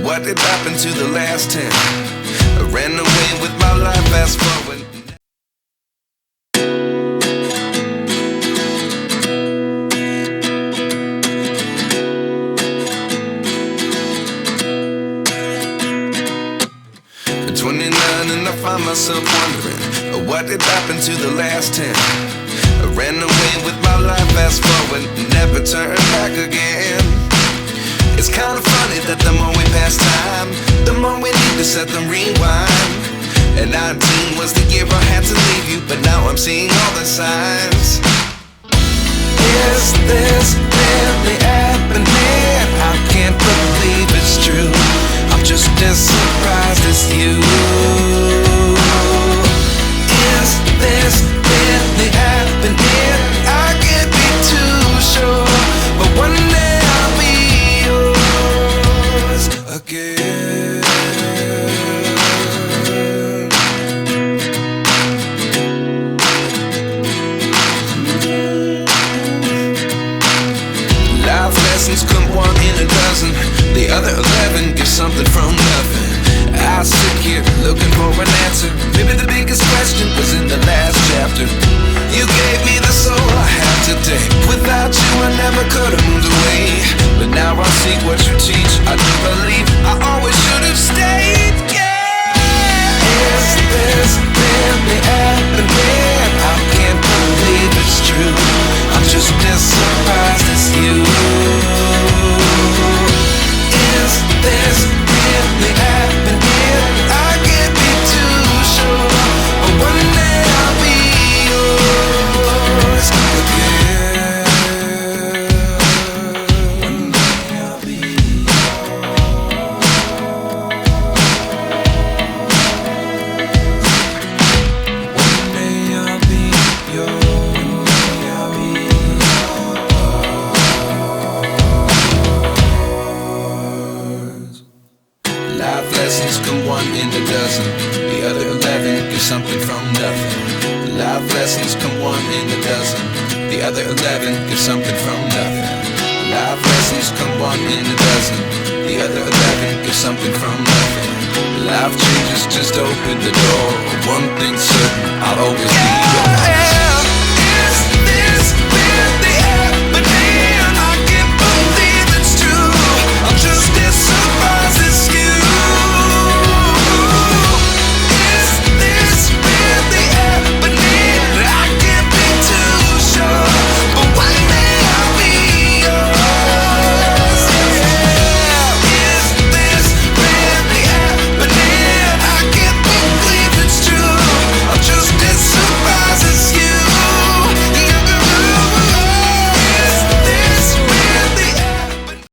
What did happen to the last 10? I ran away with my life, fast forward. At 29 and I find myself wondering, what did happen to the last 10? I ran away with my life, fast forward, never turn back again. It's kinda funny that the more we pass time, the more we need to set the rewind. And 19 was the year I had to leave you, but now I'm seeing all the signs. Is this really happening? I can't believe it's true. I'm just as surprised as you. Is this really happening? I can't be too sure, but one day I'll be yours again. Life lessons come one in a dozen. The other 11 get something from nothing. I sit here looking for an answer. Maybe the biggest question was in the last chapter. You gave me the soul I have today. Without you I never could have moved away. But now I see what you teach. I do believe I always should have stayed. Yeah. Is this really happening? I can't believe it's true. I'm just as surprised as you. Is this really happening? I can't be too sure, but one day I'll be yours again. One day I'll be yours. One day I'll be yours. I'll be yours. Life lessons come one in a dozen. The other 11 get something from nothing. Life lessons come one in a dozen. The other 11 get something from nothing. Life lessons come one in a dozen. The other 11 get something from nothing. Life changes just open the door. One thing's certain, I'll always be yours.